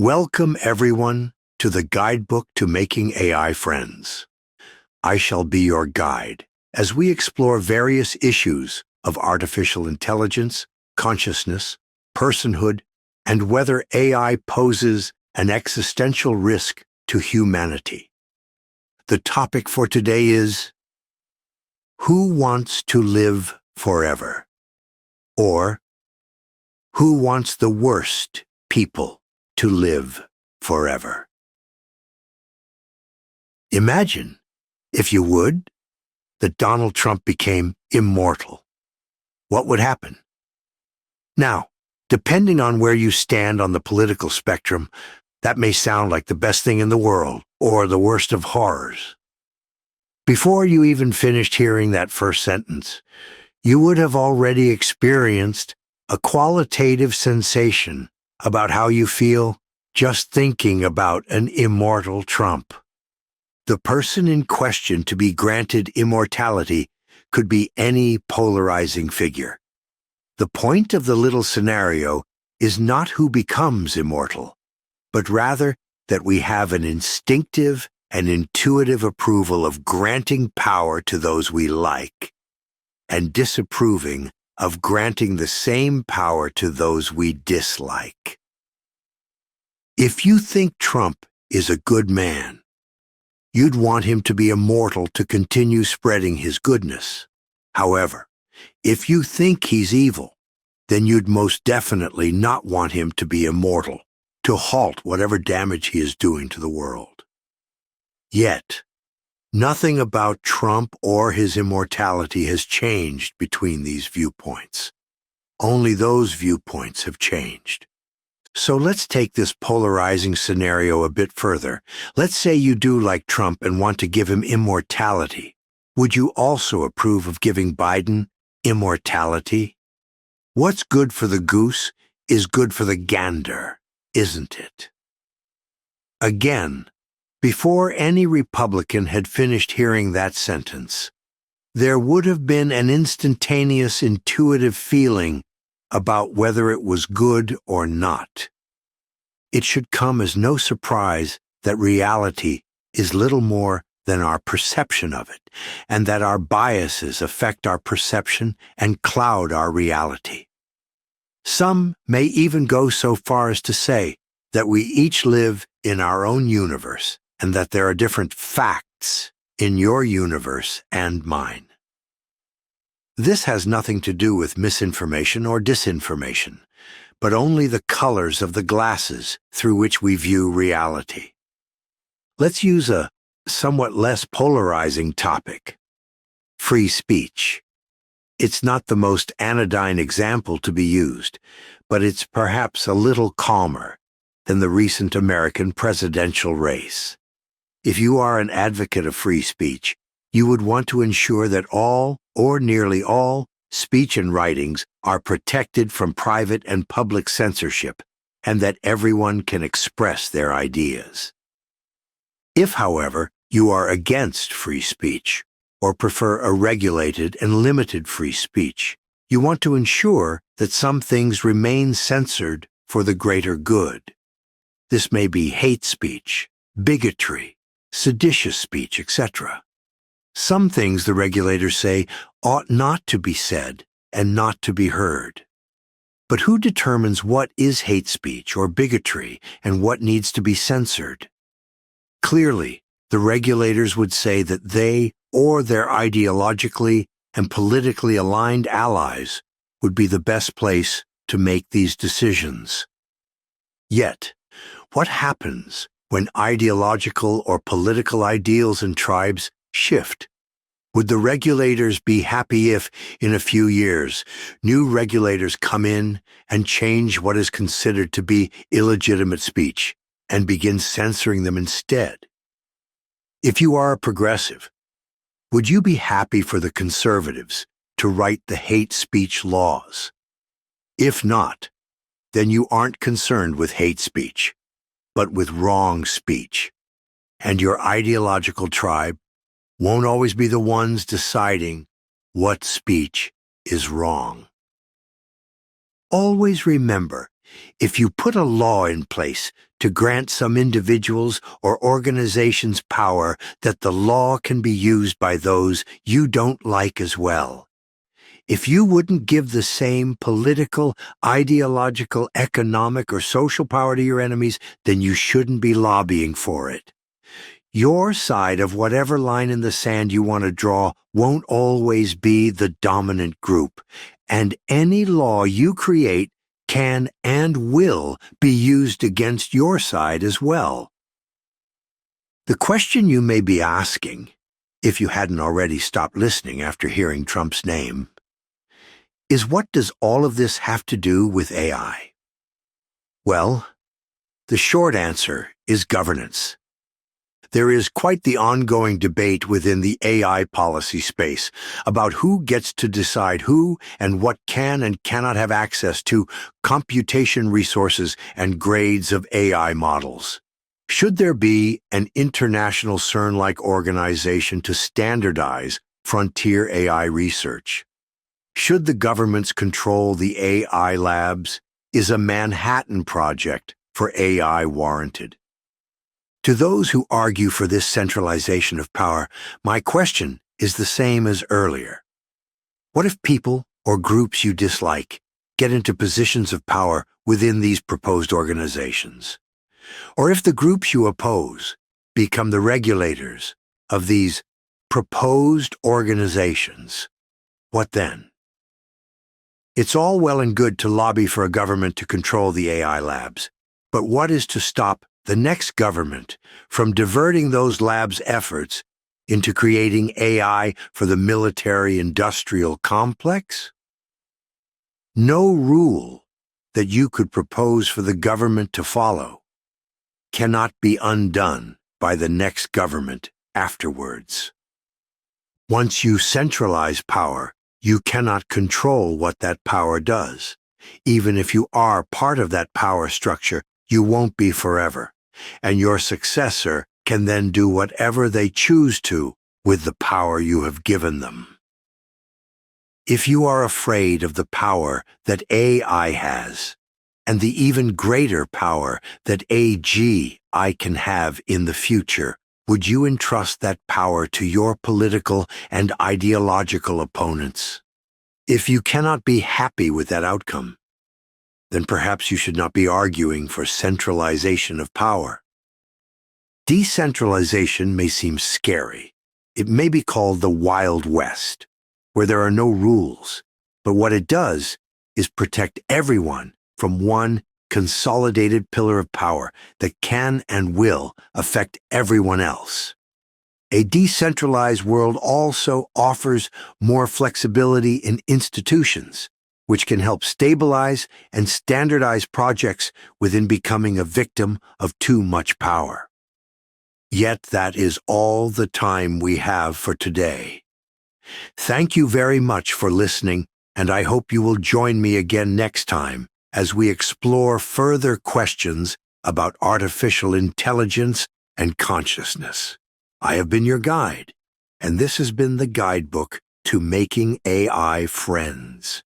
Welcome, everyone, to the Guidebook to Making AI Friends. I shall be your guide as we explore various issues of artificial intelligence, consciousness, personhood, and whether AI poses an existential risk to humanity. The topic for today is, who wants to live forever? Or, who wants the worst people to live forever? Imagine, if you would, that Donald Trump became immortal. What would happen? Now, depending on where you stand on the political spectrum, that may sound like the best thing in the world or the worst of horrors. Before you even finished hearing that first sentence, you would have already experienced a qualitative sensation about how you feel just thinking about an immortal Trump. The person in question to be granted immortality could be any polarizing figure. The point of the little scenario is not who becomes immortal, but rather that we have an instinctive and intuitive approval of granting power to those we like, and disapproving of granting the same power to those we dislike. If you think Trump is a good man, you'd want him to be immortal to continue spreading his goodness. However, if you think he's evil, then you'd most definitely not want him to be immortal, to halt whatever damage he is doing to the world. Yet, nothing about Trump or his immortality has changed between these viewpoints. Only those viewpoints have changed. So let's take this polarizing scenario a bit further. Let's say you do like Trump and want to give him immortality. Would you also approve of giving Biden immortality? What's good for the goose is good for the gander, isn't it? Again, before any Republican had finished hearing that sentence, there would have been an instantaneous intuitive feeling about whether it was good or not. It should come as no surprise that reality is little more than our perception of it, and that our biases affect our perception and cloud our reality. Some may even go so far as to say that we each live in our own universe, and that there are different facts in your universe and mine. This has nothing to do with misinformation or disinformation, but only the colors of the glasses through which we view reality. Let's use a somewhat less polarizing topic: free speech. It's not the most anodyne example to be used, but it's perhaps a little calmer than the recent American presidential race. If you are an advocate of free speech, you would want to ensure that all, or nearly all, speech and writings are protected from private and public censorship, and that everyone can express their ideas. If, however, you are against free speech, or prefer a regulated and limited free speech, you want to ensure that some things remain censored for the greater good. This may be hate speech, bigotry, seditious speech, etc. Some things, the regulators say, ought not to be said and not to be heard. But who determines what is hate speech or bigotry and what needs to be censored? Clearly, the regulators would say that they or their ideologically and politically aligned allies would be the best place to make these decisions. Yet, what happens when ideological or political ideals and tribes shift? Would the regulators be happy if, in a few years, new regulators come in and change what is considered to be illegitimate speech and begin censoring them instead? If you are a progressive, would you be happy for the conservatives to write the hate speech laws? If not, then you aren't concerned with hate speech, but with wrong speech, and your ideological tribe won't always be the ones deciding what speech is wrong. Always remember, If you put a law in place to grant some individuals or organizations power, that the law can be used by those you don't like as well. If you wouldn't give the same political, ideological, economic, or social power to your enemies, then you shouldn't be lobbying for it. Your side of whatever line in the sand you want to draw won't always be the dominant group, and any law you create can and will be used against your side as well. The question you may be asking, if you hadn't already stopped listening after hearing Trump's name, is what does all of this have to do with AI? Well, the short answer is governance. There is quite the ongoing debate within the AI policy space about who gets to decide who and what can and cannot have access to computation resources and grades of AI models. Should there be an international CERN-like organization to standardize frontier AI research? Should the governments control the AI labs? Is a Manhattan Project for AI warranted? To those who argue for this centralization of power, my question is the same as earlier. What if people or groups you dislike get into positions of power within these proposed organizations? Or if the groups you oppose become the regulators of these proposed organizations, what then? It's all well and good to lobby for a government to control the AI labs, but what is to stop the next government from diverting those labs' efforts into creating AI for the military-industrial complex? No rule that you could propose for the government to follow cannot be undone by the next government afterwards. Once you centralize power, you cannot control what that power does. Even if you are part of that power structure, you won't be forever, and your successor can then do whatever they choose to with the power you have given them. If you are afraid of the power that AI has, and the even greater power that AGI can have in the future, would you entrust that power to your political and ideological opponents? If you cannot be happy with that outcome, then perhaps you should not be arguing for centralization of power. Decentralization may seem scary. It may be called the Wild West, where there are no rules, but what it does is protect everyone from one consolidated pillar of power that can and will affect everyone else. A decentralized world also offers more flexibility in institutions, which can help stabilize and standardize projects within becoming a victim of too much power. Yet that is all the time we have for today. Thank you very much for listening, and I hope you will join me again next time as we explore further questions about artificial intelligence and consciousness. I have been your guide, and this has been the guidebook to making AI friends.